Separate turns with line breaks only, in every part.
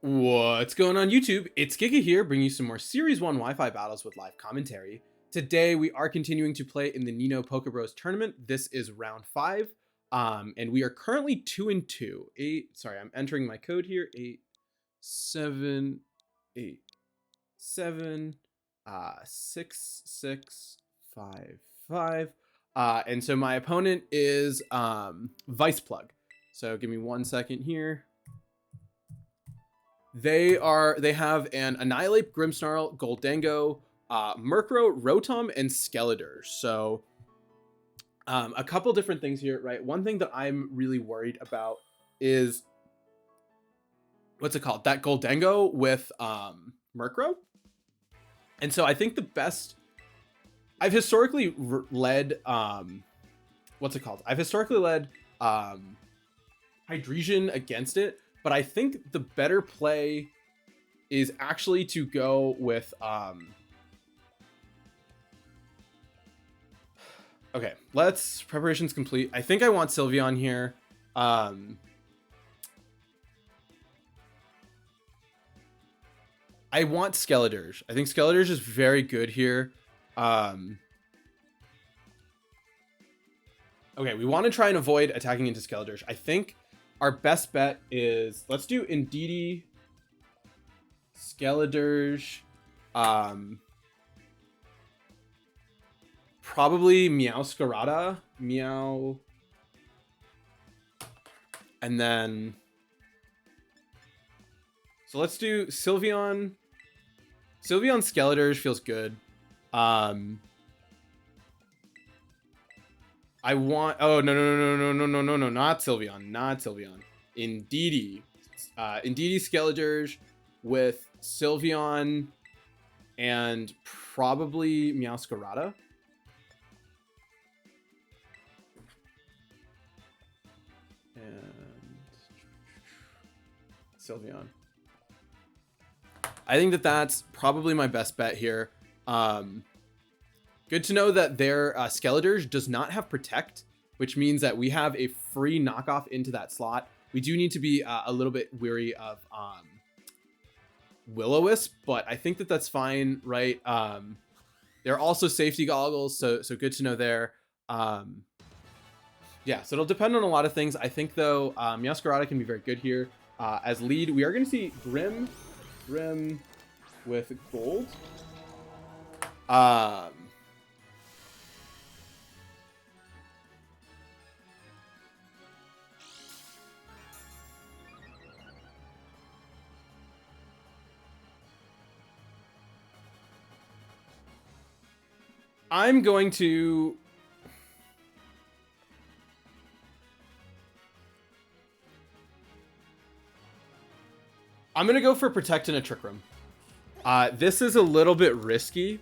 What's going on YouTube? It's Giga here, bringing you some more Series 1 Wi-Fi battles with live commentary. Today, we are continuing to play in the Nino Poke Bros tournament. This is round 5, and we are currently 2-2. I'm entering my code here, 8787 6655. And so my opponent is Vice Plug. So give me 1 second here. They have an Annihilate, Grimmsnarl, Goldango, Murkrow, Rotom, and Skeletor. So a couple different things here, right? One thing that I'm really worried about is what's it called? That Goldango with Murkrow. And so I think the best I've historically led what's it called? I've historically led Hydreigon against it. But I think the better play is actually to go with, okay, preparations complete. I think I want Sylveon here. I want Skeletor. I think Skeletor is very good here. Okay, we want to try and avoid attacking into Skeletor. I think our best bet is, let's do Indeedee, Skeletor, probably Meowscarada, Meow, and then, so let's do Sylveon. Sylveon Skeletor feels good. I want, oh, no, not Sylveon, Indeedee. Indeedee Skeletor with Sylveon and probably Meowscarada. And Sylveon. I think that that's probably my best bet here. Good to know that their Skeletor does not have Protect, which means that we have a free knockoff into that slot. We do need to be a little bit weary of Will-O-Wisp, but I think that that's fine, right? There are also safety goggles, so good to know there. Yeah, so it'll depend on a lot of things. I think, though, Meowscarada can be very good here. As lead, we are going to see Grim with Gold. I'm going to go for Protect and a Trick Room. This is a little bit risky.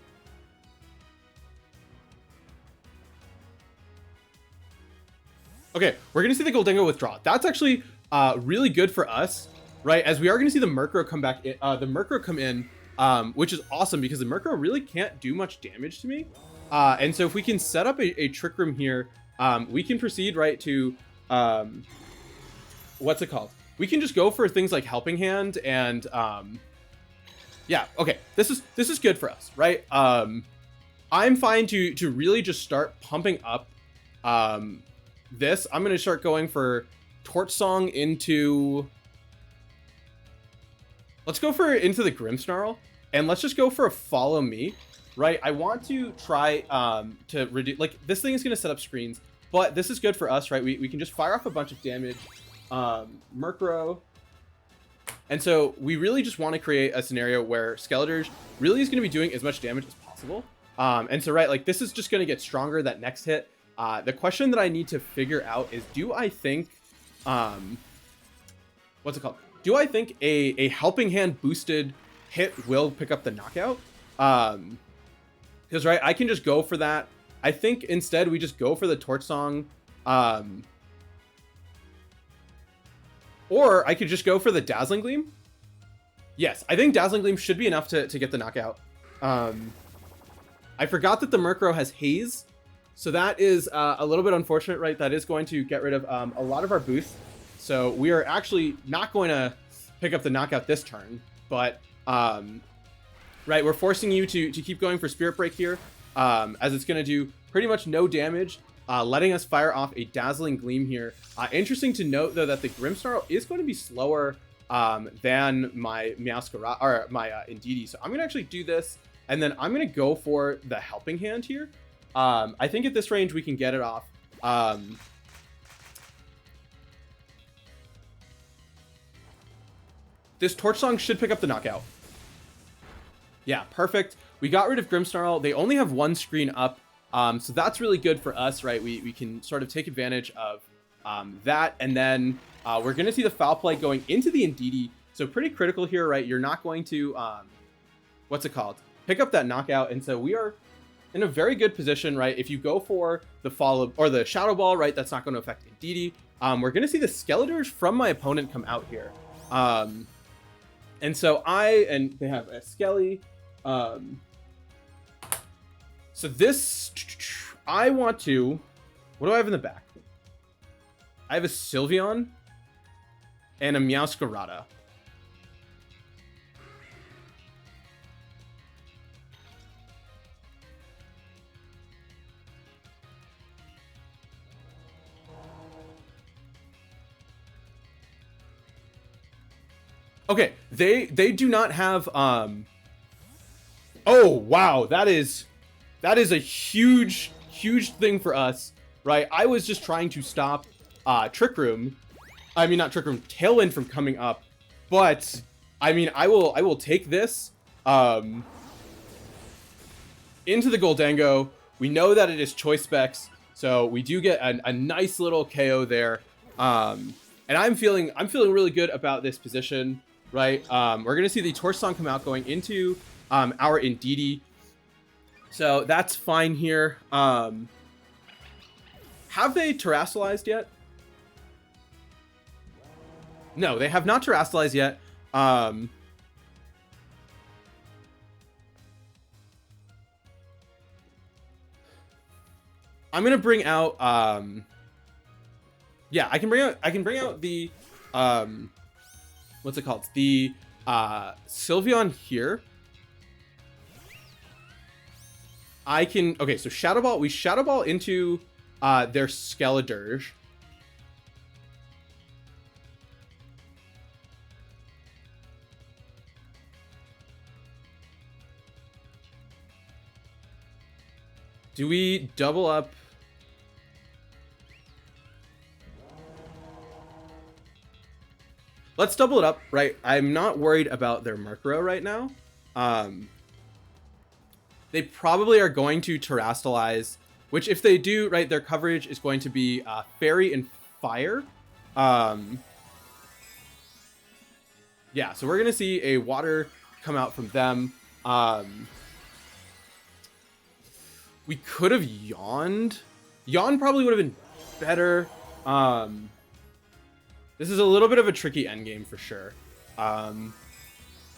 Okay, we're going to see the Goldango withdraw. That's actually really good for us, right? As we are going to see the Murkrow come back in, which is awesome because the Murkrow really can't do much damage to me. And so if we can set up a Trick Room here, we can proceed right to, what's it called? We can just go for things like Helping Hand and, yeah, okay, this is good for us, right? I'm fine to really just start pumping up this. I'm going to start going for Torch Song into, let's go for into the Grimmsnarl, and let's just go for a Follow Me, right? I want to try to reduce, like, this thing is going to set up screens, but this is good for us, right? We can just fire off a bunch of damage, Murkrow. And so we really just want to create a scenario where Skeletor really is going to be doing as much damage as possible. And so, right, like, this is just going to get stronger that next hit. The question that I need to figure out is, do I think, what's it called? Do I think a Helping Hand boosted hit will pick up the knockout? Because, right, I can just go for that. I think instead we just go for the Torch Song. Or I could just go for the Dazzling Gleam. Yes, I think Dazzling Gleam should be enough to get the knockout. I forgot that the Murkrow has Haze. So that is a little bit unfortunate, right? That is going to get rid of a lot of our boost. So we are actually not going to pick up the knockout this turn, but right, we're forcing you to keep going for Spirit Break here, as it's going to do pretty much no damage, letting us fire off a Dazzling Gleam here. Interesting to note, though, that the Grimmsnarl is going to be slower than my Meowscarada, or my Indeedee. So I'm going to actually do this, and then I'm going to go for the Helping Hand here. I think at this range we can get it off. This Torch Song should pick up the knockout. Yeah, perfect. We got rid of Grimmsnarl. They only have one screen up, so that's really good for us, right? We can sort of take advantage of that, and then we're going to see the Foul Play going into the Indeedee, so pretty critical here, right? You're not going to, what's it called? Pick up that knockout, and so we are in a very good position, right? If you go for the follow or the Shadow Ball, right, that's not going to affect Indeedee. We're going to see the Skeletors from my opponent come out here. And so they have a Skelly. So this, I want to, what do I have in the back? I have a Sylveon and a Meowscarada. Okay, they do not have oh wow, that is a huge thing for us, right? I was just trying to stop Trick Room. I mean, not Trick Room, Tailwind from coming up, but I mean, I will take this into the Goldango. We know that it is choice specs, so we do get a nice little KO there. And I'm feeling really good about this position. Right, we're gonna see the Torch Song come out going into our Indeedee, so that's fine here. Have they terastalized yet? No, they have not terastalized yet. I'm gonna bring out yeah, I can bring out the what's it called? The Sylveon here. I can, okay, so Shadow Ball, we Shadow Ball into their Skeledirge. Do we double up? Let's double it up, right? I'm not worried about their Murkrow right now. They probably are going to terastalize, which if they do, right, their coverage is going to be Fairy and Fire. Yeah, so we're going to see a Water come out from them. We could have Yawned. Yawn probably would have been better. This is a little bit of a tricky endgame for sure.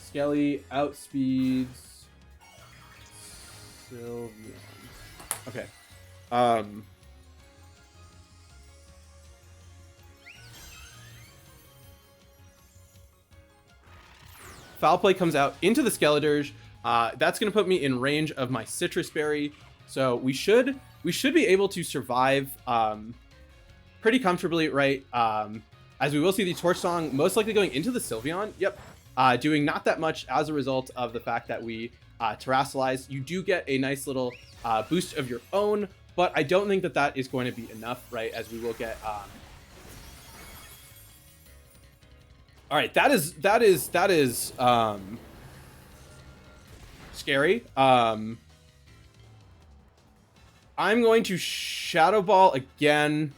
Skelly outspeeds Sylveon. Okay. Foul Play comes out into the Skeledirge. That's going to put me in range of my Citrus Berry. So we should be able to survive pretty comfortably, right? As we will see the Torch Song most likely going into the Sylveon. Yep. Doing not that much as a result of the fact that we terastalize. You do get a nice little boost of your own, but I don't think that that is going to be enough, right? As we will get... All right, that is scary. I'm going to Shadow Ball again.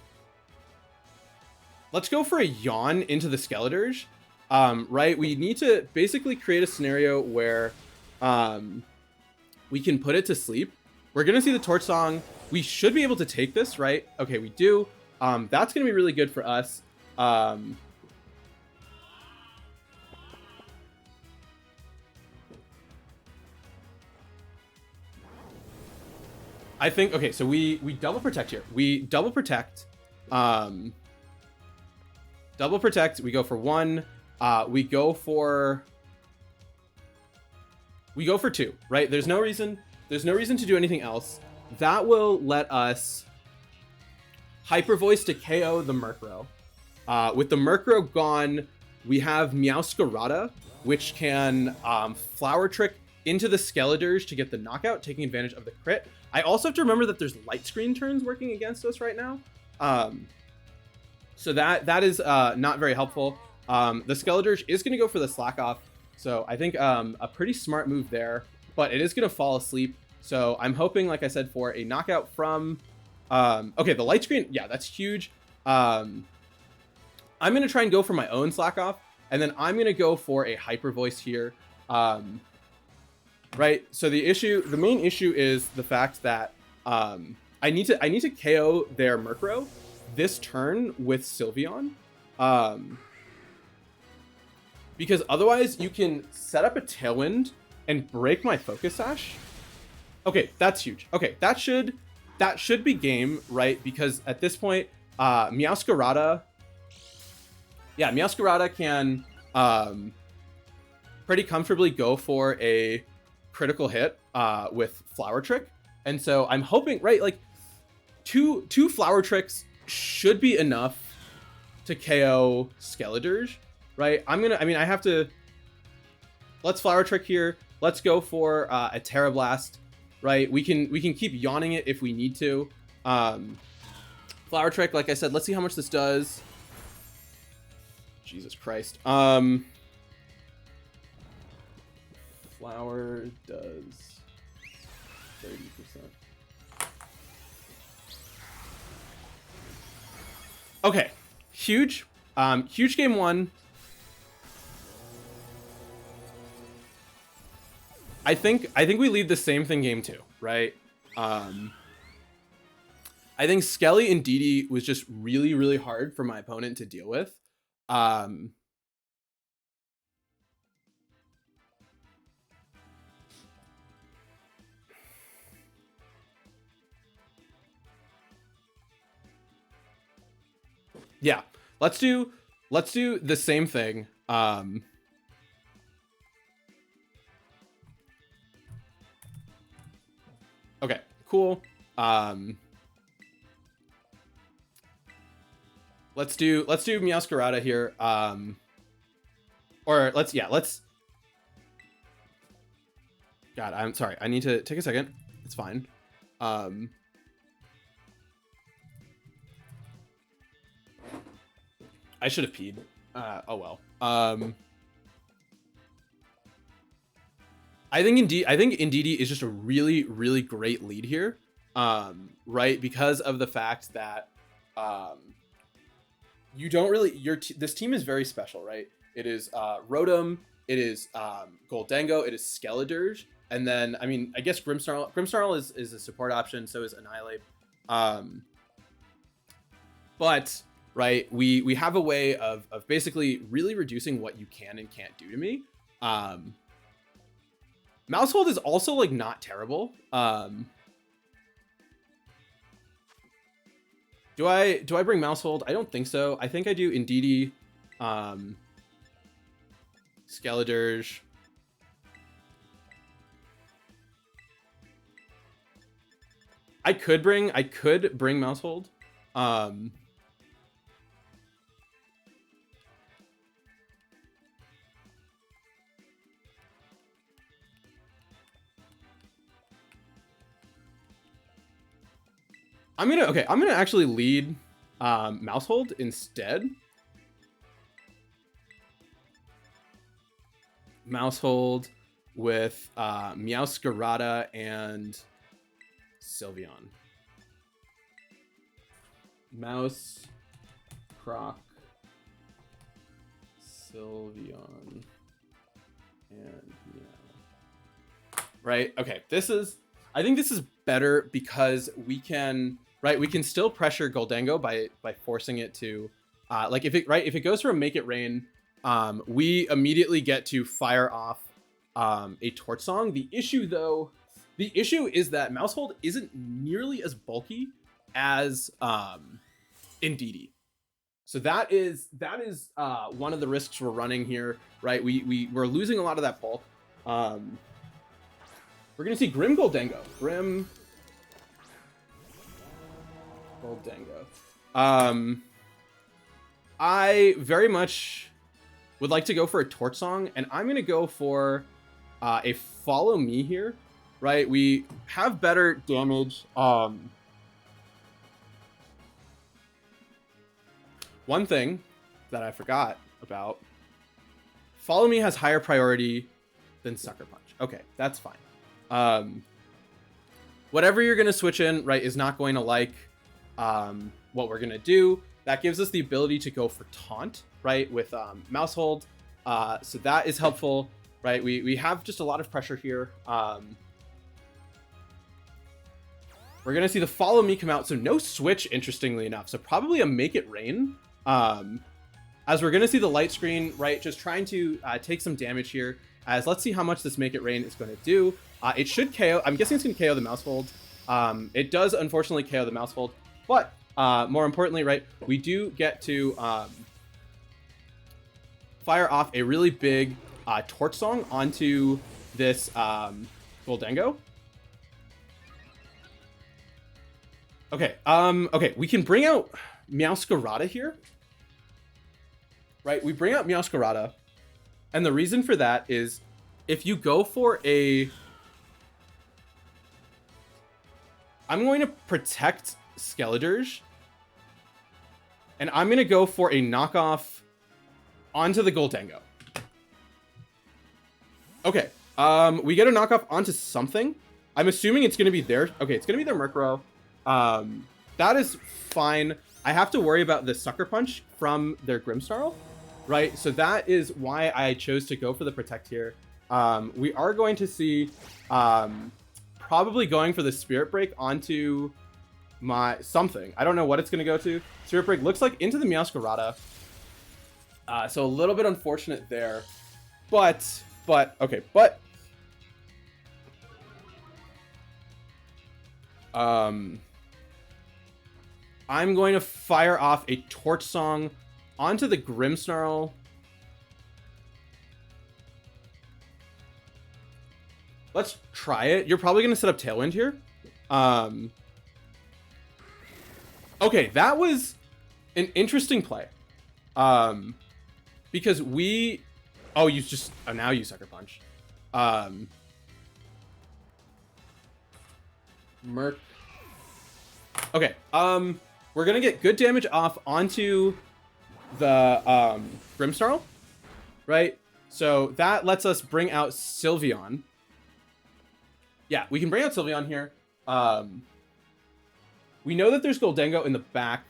Let's go for a Yawn into the Skeledirge. Right, we need to basically create a scenario where we can put it to sleep. We're gonna see the Torch Song. We should be able to take this, right? Okay, we do. That's gonna be really good for us. I think, okay, so we double protect here. We double protect. Double protect. We go for 1, we go for 2, right? There's no reason to do anything else. That will let us Hyper Voice to KO the Murkrow. With the Murkrow gone, we have Meowscarada, which can Flower Trick into the Skeledirge to get the knockout, taking advantage of the crit. I also have to remember that there's Light Screen turns working against us right now. So that is not very helpful. The Skeledirge is going to go for the Slack Off. So I think a pretty smart move there, but it is going to fall asleep. So I'm hoping, like I said, for a knockout from... okay, the Light Screen, yeah, that's huge. I'm going to try and go for my own Slack Off, and then I'm going to go for a Hyper Voice here. Right, so the main issue is the fact that I need to KO their Murkrow this turn with Sylveon. Because otherwise you can set up a Tailwind and break my Focus Sash. Okay, that's huge. Okay, that should be game, right? Because at this point, Meowscarada can pretty comfortably go for a critical hit with Flower Trick. And so I'm hoping, right, like two Flower Tricks should be enough to KO Skeledirge, right? I have to, let's Flower Trick here. Let's go for a Terra Blast, right? We can keep yawning it if we need to. Flower Trick, like I said, let's see how much this does. Jesus Christ. Flower does 30%. Okay, huge. Huge game one. I think we lead the same thing game two, right? I think Skelly and Didi was just really, really hard for my opponent to deal with. Yeah, let's do the same thing. Okay, cool. Let's do Meowscarada here. Or let's God, I'm sorry. I need to take a second. It's fine. I should have peed. Oh well. I think Indeedee is just a really, really great lead here. Right? Because of the fact that you don't really this team is very special, right? It is Rotom, it is Goldengo, it is Skeledirge, and then I mean I guess Grimmsnarl is a support option, so is Annihilate. But right, we have a way of basically really reducing what you can and can't do to me. Mousehold is also like not terrible. Do I bring Mousehold? I don't think so. I think I do Indeedee, Skeledirge. I could bring Mousehold. I'm gonna actually lead Mousehold instead. Mousehold with Meowscarada and Sylveon. Mouse, Croc, Sylveon, and Meow. Right, okay, I think this is better because we can still pressure Goldengo by forcing it to like if it goes for a Make It Rain, we immediately get to fire off a Torch Song. The issue is that Mousehold isn't nearly as bulky as Indeedee. So that is one of the risks we're running here, right? We're losing a lot of that bulk. We're gonna see Grim Goldango. Grim Goldango. I very much would like to go for a Torch Song, and I'm gonna go for a Follow Me here, right? We have better damage. One thing that I forgot about, Follow Me has higher priority than Sucker Punch. Okay, that's fine. Whatever you're going to switch in, right, is not going to like what we're going to do. That gives us the ability to go for Taunt, right, with Mouse Hold. So that is helpful, right? We have just a lot of pressure here. We're going to see the Follow Me come out. So no switch, interestingly enough. So probably a Make It Rain. As we're going to see the light screen, right, just trying to take some damage here. As let's see how much this Make It Rain is going to do. It should KO. I'm guessing it's going to KO the Mouse Hold. It does, unfortunately, KO the Mouse Hold. But more importantly, right, we do get to fire off a really big Torch Song onto this Goldango. Okay, okay, we can bring out Meowscarada here. Right, we bring out Meowscarada. And the reason for that is if you go for a... I'm going to protect Skeledirge. And I'm going to go for a knockoff onto the Goldango. Okay, we get a knockoff onto something. I'm assuming it's going to be their... Okay, it's going to be their Murkrow. That is fine. I have to worry about the Sucker Punch from their Grimmsnarl. Right, so that is why I chose to go for the Protect here. We are going to see probably going for the Spirit Break onto my something. I don't know what it's going to go to. Spirit Break looks like into the Meowscarada. So a little bit unfortunate there. But, okay, but... I'm going to fire off a Torch Song onto the Grimmsnarl. Let's try it. You're probably going to set up Tailwind here. Okay, that was an interesting play. Because we... Oh, you just... Oh, now you Sucker Punch. Merc. Okay, we're going to get good damage off onto the Grimmsnarl, right? So that lets us bring out Sylveon. Yeah, we can bring out Sylveon here. We know that there's Goldango in the back.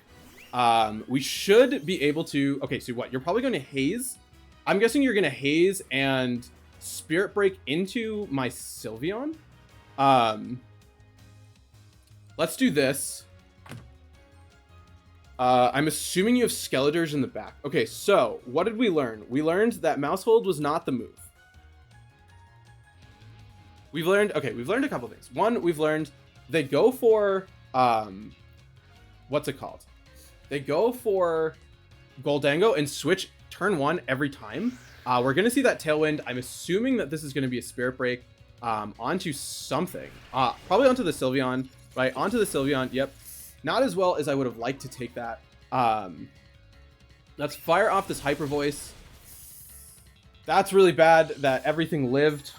We should be able to... Okay, so what? You're probably going to Haze. I'm guessing you're going to Haze and Spirit Break into my Sylveon. Let's do this. I'm assuming you have Skeledirge in the back. Okay, so what did we learn? We learned that Mouse Hold was not the move. We've learned a couple things. One, we've learned they go for, what's it called? They go for Goldango and switch turn one every time. We're going to see that Tailwind. I'm assuming that this is going to be a Spirit Break onto something. Probably onto the Sylveon, right? Onto the Sylveon, yep. Not as well as I would have liked to take that. Let's fire off this Hyper Voice. That's really bad that everything lived.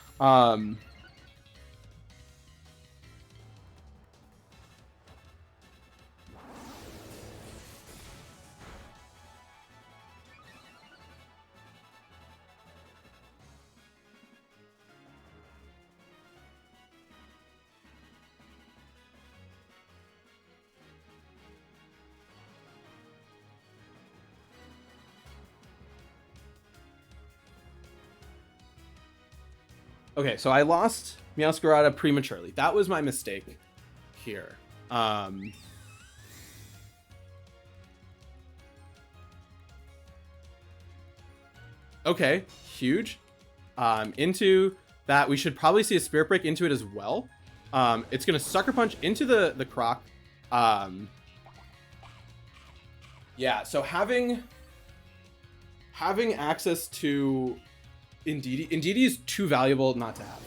Okay, so I lost Meowscarada prematurely. That was my mistake here. Okay, huge. Into that, we should probably see a Spirit Break into it as well. It's going to Sucker Punch into the Croc. Yeah, so having access to Indeedee is too valuable not to have.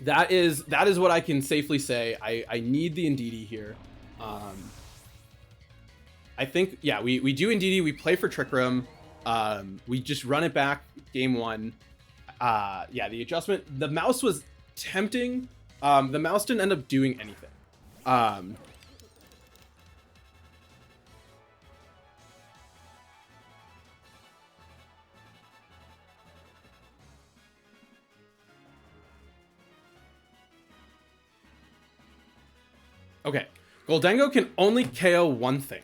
That is what I can safely say. I need the Indeedee here. I think, yeah, we do Indeedee. We play for Trick Room. We just run it back game one. Yeah, the adjustment. The mouse was tempting. The mouse didn't end up doing anything. Okay, Goldengo can only KO one thing.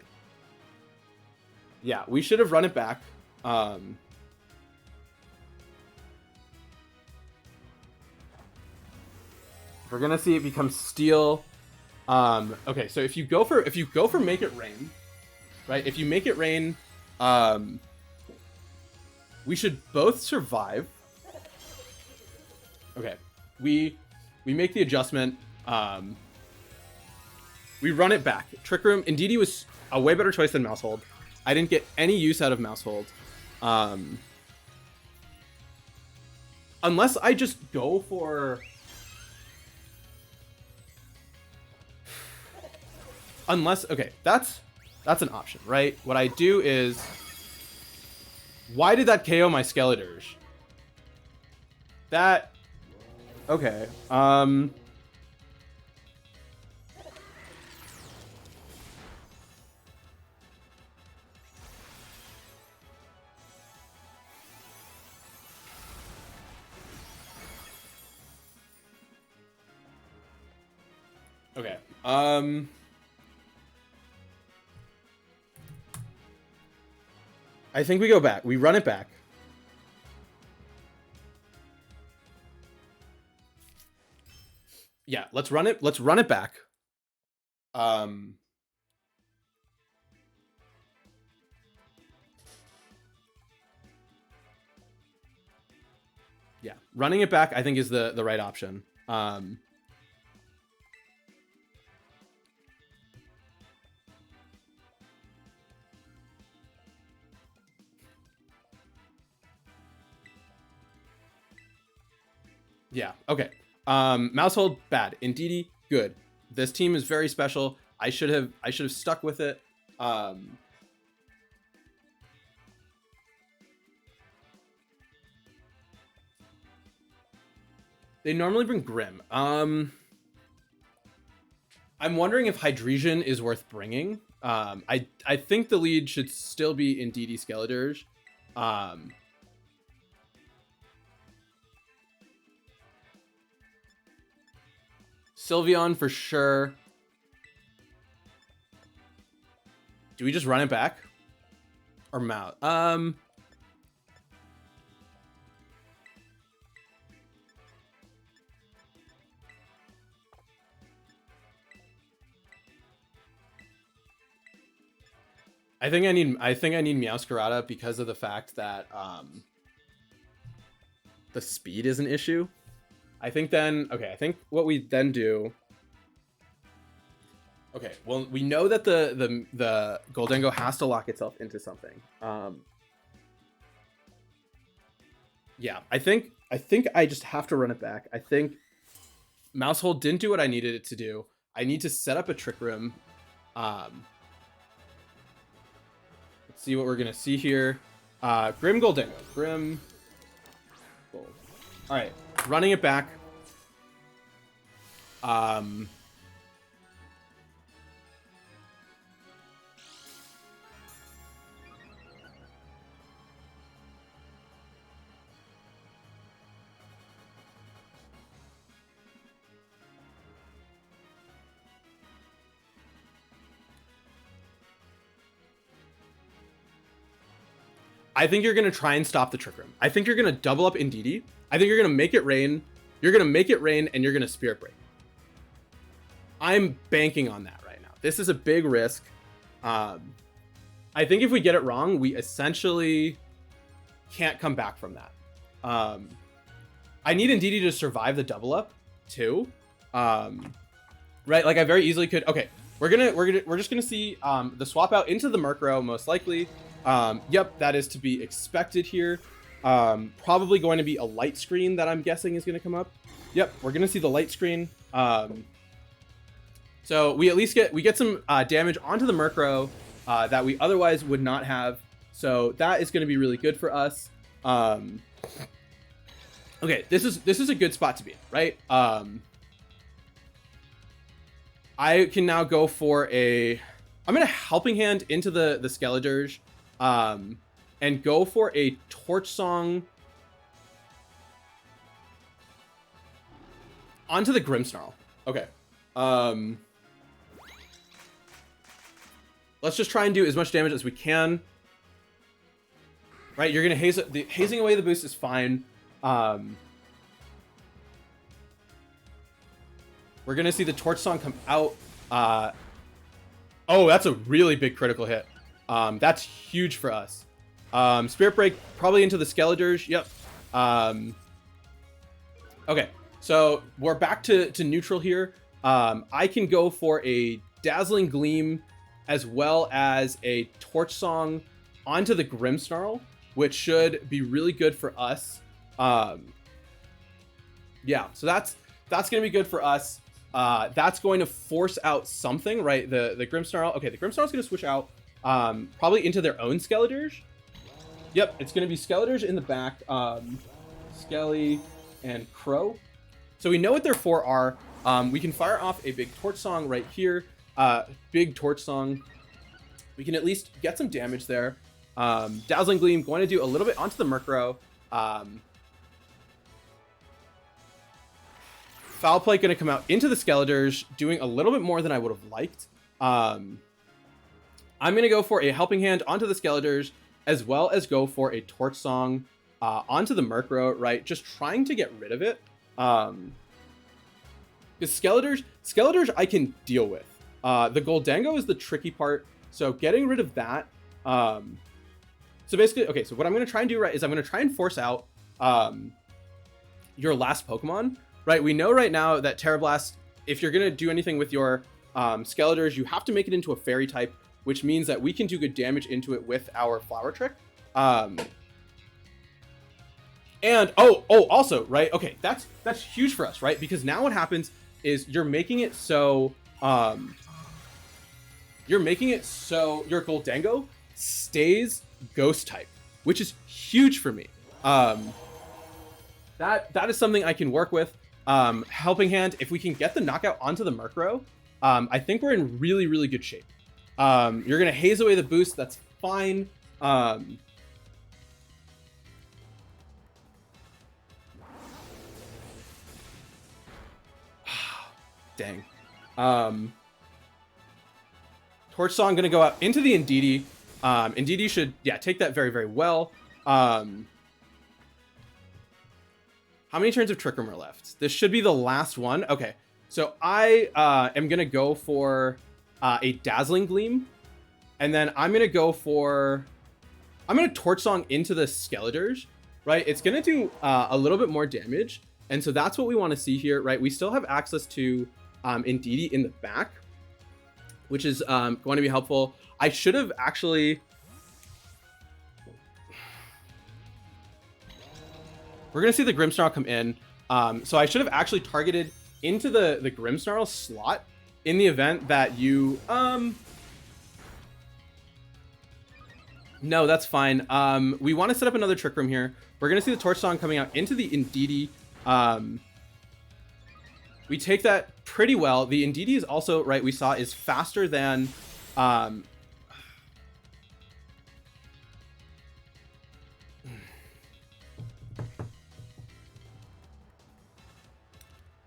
Yeah, we should have run it back. We're gonna see it become steel. Okay, so if you go for make it rain, right? If you make it rain, we should both survive. Okay, we make the adjustment. We run it back. Trick Room. Indeedee was a way better choice than Mousehold. I didn't get any use out of Mousehold. Unless I just go for... Unless... Okay, that's an option, right? What I do is... Why did that KO my Skeledirge? That... Okay. Okay. I think we go back. We run it back. Yeah, let's run it. Let's run it back. Yeah, running it back I think is the right option. Yeah, okay. Mousehold, bad. Indeedee, good. This team is very special. I should have stuck with it. They normally bring Grim. I'm wondering if Hydreigon is worth bringing. I think the lead should still be Indeedee Skeledirge. Sylveon for sure. Do we just run it back? Or mount? I think I need Meowscarada because of the fact that the speed is an issue. I think then, okay, I think what we then do... Okay, well, we know that the Goldengo has to lock itself into something. Yeah, I think I just have to run it back. I think Mousehold didn't do what I needed it to do. I need to set up a Trick Room. Let's see what we're going to see here. Grim Goldengo. Grim Gold. All right. Running it back. I think you're going to try and stop the Trick Room. I think you're going to double up Indeedee. I think you're going to make it rain. You're going to make it rain, and you're going to Spirit Break. I'm banking on that right now. This is a big risk. I think if we get it wrong, we essentially can't come back from that. I need Indeedee to survive the double up, too. Right? Like, I very easily could... Okay, we're just gonna see the swap out into the Murkrow most likely. Yep, that is to be expected here. Probably going to be a light screen that I'm guessing is gonna come up. Yep, we're gonna see the light screen. So we at least get some damage onto the Murkrow that we otherwise would not have. So that is going to be really good for us. Okay, this is a good spot to be in, right? I can now go for I'm going to Helping Hand into the Skeledirge, and go for a Torch Song onto the Grimmsnarl. Okay. Let's just try and do as much damage as we can. Right, you're gonna hazing away the boost is fine. We're gonna see the Torch Song come out. Oh, that's a really big critical hit. That's huge for us. Spirit Break probably into the Skeledirge. Yep. Okay, so we're back to neutral here. I can go for a Dazzling Gleam as well as a Torch Song onto the Grimmsnarl, which should be really good for us. Yeah, so that's going to be good for us. That's going to force out something, right? The Grimmsnarl. Okay, the Grimmsnarl's going to switch out probably into their own Skeledirge. Yep, it's going to be Skeledirge in the back. Skelly and Crow. So we know what their 4 are. We can fire off a big Torch Song right here. Big Torch Song. We can at least get some damage there. Dazzling Gleam going to do a little bit onto the Murkrow. Foul Play going to come out into the Skeledirge, doing a little bit more than I would have liked. I'm going to go for a Helping Hand onto the Skeledirge, as well as go for a Torch Song onto the Murkrow, right? Just trying to get rid of it. Because Skeledirge I can deal with. The Goldango is the tricky part, so getting rid of that. So basically, okay, so what I'm going to try and do, right, is I'm going to try and force out your last Pokemon, right? We know right now that Terra Blast, if you're going to do anything with your Skeledirge, you have to make it into a Fairy type, which means that we can do good damage into it with our Flower Trick. And also, right, okay, that's huge for us, right? Because now what happens is you're making it so your Goldango stays Ghost type, which is huge for me. That is something I can work with. Helping Hand, if we can get the knockout onto the Murkrow, I think we're in really, really good shape. You're gonna haze away the boost, that's fine. Dang. Torch Song gonna go out into the Indeedee. Indeedee should, yeah, take that very, very well. How many turns of Trick Room are left? This should be the last one. Okay, so I am gonna go for a Dazzling Gleam, and then I'm gonna Torch Song into the Skeledirge, right? It's gonna do a little bit more damage, and so that's what we want to see here, right? We still have access to Indeedee in the back, which is going to be helpful. I should have actually... We're going to see the Grimmsnarl come in. So I should have actually targeted into the Grimmsnarl slot in the event that you... No, that's fine. We want to set up another Trick Room here. We're going to see the Torch Song coming out into the Indeedee. We take that pretty well. The Indeedee is also, right, we saw is faster than... I'm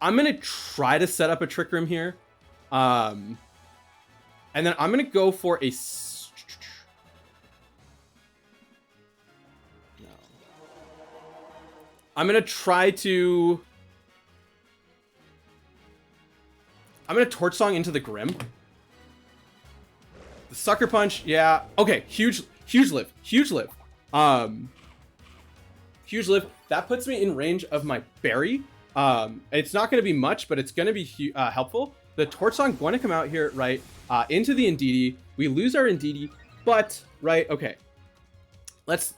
going to try to set up a Trick Room here. And then I'm going to go for a... No. I'm going to try to... I'm going to Torch Song into the Grim. The Sucker Punch, yeah. Okay, huge lift. Huge lift. Huge lift. That puts me in range of my Berry. It's not going to be much, but it's going to be helpful. The Torch Song going to come out here, right? into the Indeedee. We lose our Indeedee, but right, okay. Let's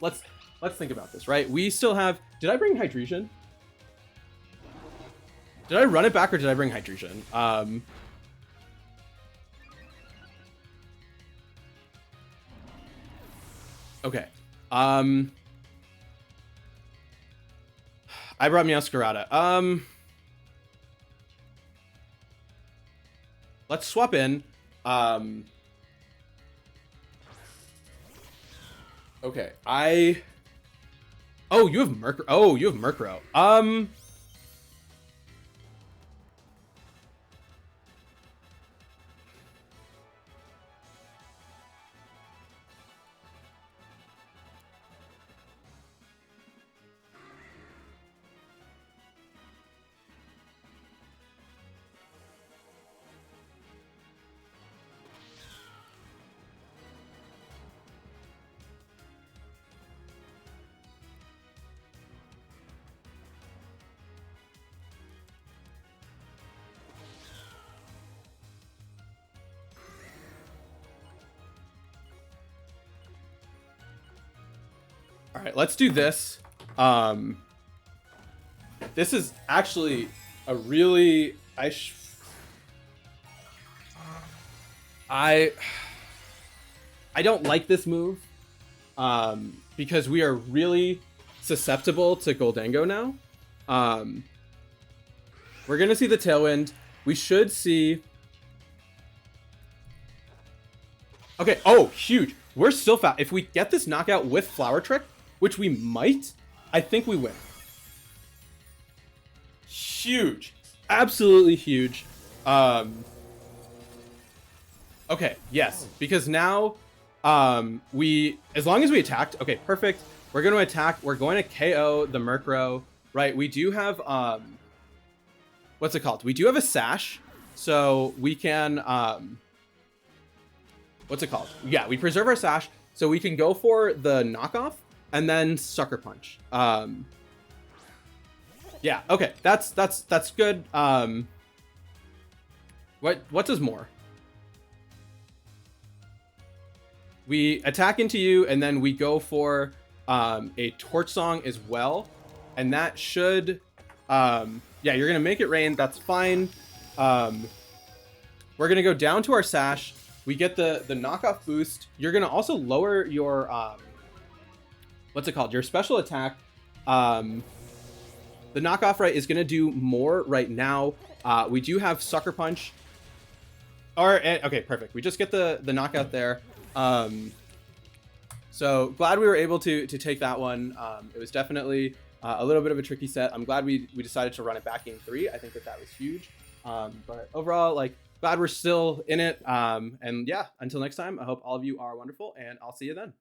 think about this, right? We still have. Did I bring hydration? Did I run it back or did I bring hydration? Okay. I brought Meowscarada. Let's swap in. Okay. Oh, you have Murkrow. Oh, you have Murkrow. All right, let's do this. This is actually a really I don't like this move because we are really susceptible to Goldango now. We're gonna see the Tailwind. We should see. Okay. Oh, huge. We're still fat. If we get this knockout with Flower Trick, which we might, I think we win. Huge. Absolutely huge. Okay, yes. Because now, as long as we attacked, okay, perfect. We're going to attack. We're going to KO the Murkrow, right? We do have, what's it called? We do have a Sash, so we can, what's it called? Yeah, we preserve our Sash, so we can go for the knockoff and then Sucker Punch. Yeah, okay, that's good. What does more? We attack into you, and then we go for a Torch Song as well, and that should, yeah, you're gonna make it rain. That's fine. We're gonna go down to our Sash. We get the knockoff boost. You're gonna also lower your what's it called? Your special attack. The knockoff, right, is gonna do more right now. We do have Sucker Punch. Okay, perfect. We just get the knockout there. So glad we were able to take that one. It was definitely a little bit of a tricky set. I'm glad we decided to run it back game 3. I think that was huge. But overall, like, glad we're still in it. And yeah, until next time, I hope all of you are wonderful, and I'll see you then.